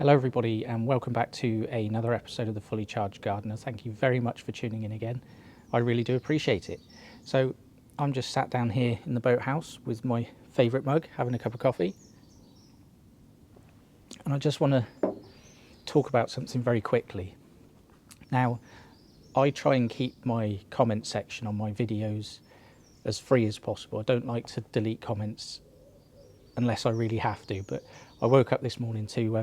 Hello everybody and welcome back to another episode of The Fully Charged Gardener. Thank you very much for tuning in again. I really do appreciate it. So I'm just sat down here in the boathouse with my favourite mug, having a cup of coffee. And I just want to talk about something very quickly. Now, I try and keep my comment section on my videos as free as possible. I don't like to delete comments unless I really have to, but I woke up this morning to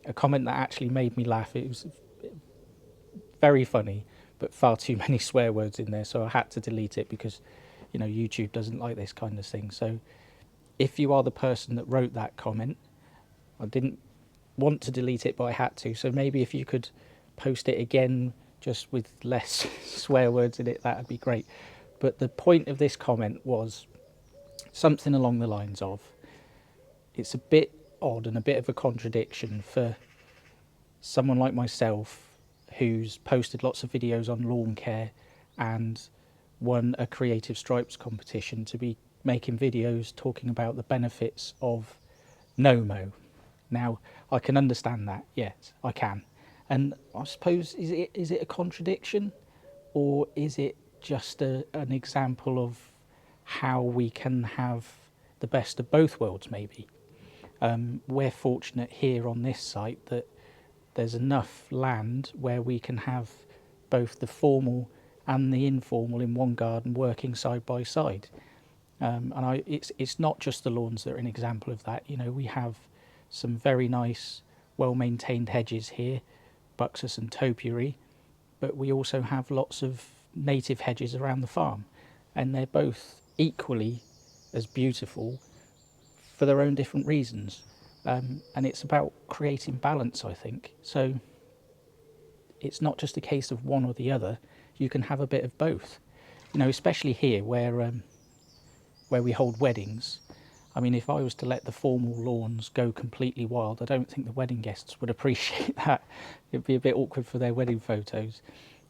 a comment that actually made me laugh. It was very funny, but far too many swear words in there, so I had to delete it because, you know, YouTube doesn't like this kind of thing. So if you are the person that wrote that comment, I didn't want to delete it, but I had to. So maybe if you could post it again, just with less swear words in it, that would be great. But the point of this comment was something along the lines of, it's a bit odd and a bit of a contradiction for someone like myself who's posted lots of videos on lawn care and won a Creative Stripes competition to be making videos talking about the benefits of no-mow. Now, I can understand that, yes, I can. And I suppose, is it a contradiction, or is it just an example of how we can have the best of both worlds, maybe? We're fortunate here on this site that there's enough land where we can have both the formal and the informal in one garden working side by side. It's not just the lawns that are an example of that. You know, we have some very nice, well-maintained hedges here, buxus and topiary, but we also have lots of native hedges around the farm, and they're both equally as beautiful for their own different reasons. And it's about creating balance, I think. So it's not just a case of one or the other. You can have a bit of both. You know, especially here where we hold weddings. I mean, if I was to let the formal lawns go completely wild, I don't think the wedding guests would appreciate that. It'd be a bit awkward for their wedding photos.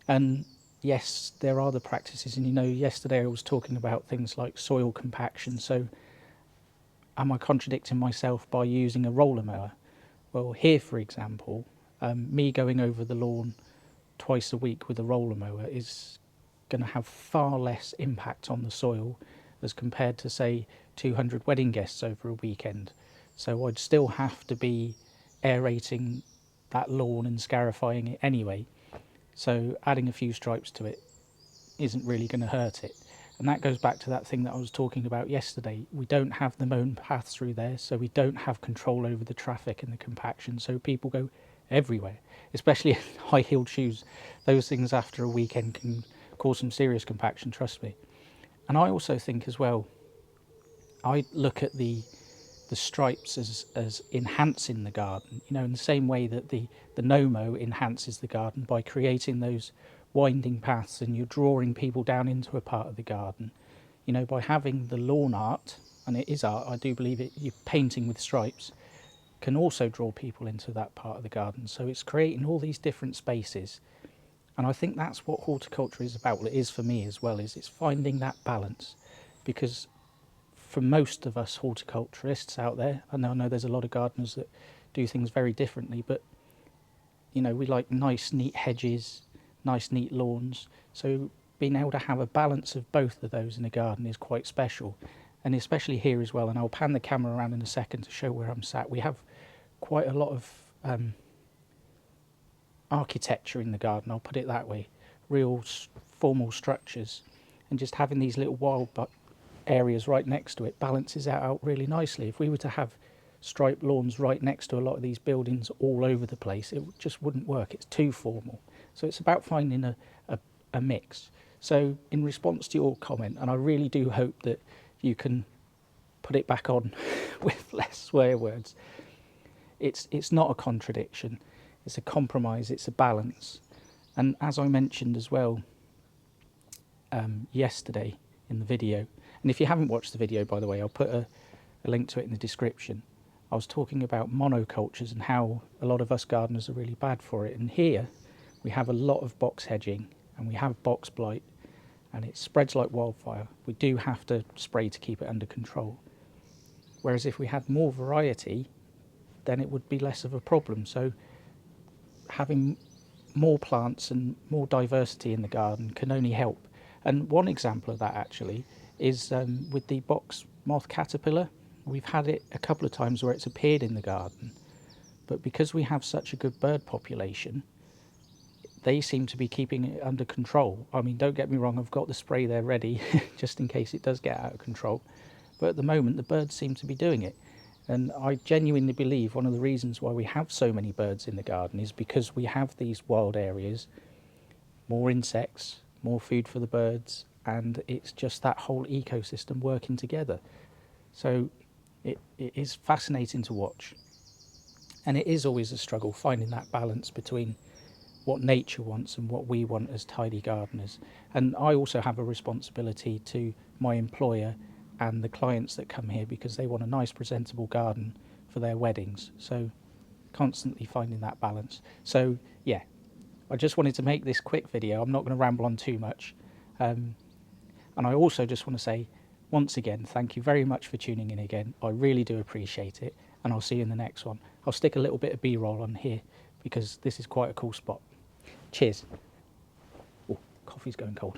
And yes, there are the practices. And, you know, yesterday I was talking about things like soil compaction. So am I contradicting myself by using a roller mower? Well, here, for example, me going over the lawn twice a week with a roller mower is going to have far less impact on the soil as compared to, say, 200 wedding guests over a weekend. So I'd still have to be aerating that lawn and scarifying it anyway. So adding a few stripes to it isn't really going to hurt it. And that goes back to that thing that I was talking about yesterday. We don't have the mown path through there, so we don't have control over the traffic and the compaction, so people go everywhere, especially in high-heeled shoes. Those things after a weekend can cause some serious compaction, trust me. And I also think as well, I look at the stripes as enhancing the garden, you know, in the same way that the no-mow enhances the garden by creating those winding paths, and you're drawing people down into a part of the garden. You know, by having the lawn art, and it is art, I do believe it, you're painting with stripes, can also draw people into that part of the garden. So it's creating all these different spaces. And I think that's what horticulture is about. Well, it is for me as well, is it's finding that balance. Because for most of us horticulturists out there, and I know there's a lot of gardeners that do things very differently, but, you know, we like nice, neat hedges, nice, neat lawns. So being able to have a balance of both of those in a garden is quite special. And especially here as well, and I'll pan the camera around in a second to show where I'm sat. We have quite a lot of architecture in the garden, I'll put it that way, real formal structures, and just having these little wild areas right next to it balances that out really nicely. If we were to have striped lawns right next to a lot of these buildings all over the place, it just wouldn't work. It's too formal. So it's about finding a mix. So in response to your comment, and I really do hope that you can put it back on with less swear words, it's not a contradiction. It's a compromise, it's a balance. And as I mentioned as well yesterday in the video, and if you haven't watched the video, by the way, I'll put a link to it in the description. I was talking about monocultures and how a lot of us gardeners are really bad for it. And here we have a lot of box hedging, and we have box blight, and it spreads like wildfire. We do have to spray to keep it under control. Whereas if we had more variety, then it would be less of a problem. So having more plants and more diversity in the garden can only help. And one example of that actually is with the box moth caterpillar. We've had it a couple of times where it's appeared in the garden, but because we have such a good bird population, they seem to be keeping it under control. I mean, don't get me wrong, I've got the spray there ready just in case it does get out of control. But at the moment, the birds seem to be doing it. And I genuinely believe one of the reasons why we have so many birds in the garden is because we have these wild areas, more insects, more food for the birds, and it's just that whole ecosystem working together. So it is fascinating to watch. And it is always a struggle finding that balance between what nature wants and what we want as tidy gardeners. And I also have a responsibility to my employer and the clients that come here because they want a nice presentable garden for their weddings. So constantly finding that balance. So yeah, I just wanted to make this quick video. I'm not going to ramble on too much. And I also just want to say once again, thank you very much for tuning in again. I really do appreciate it, and I'll see you in the next one. I'll stick a little bit of B-roll on here because this is quite a cool spot. Cheers. Oh, coffee's going cold.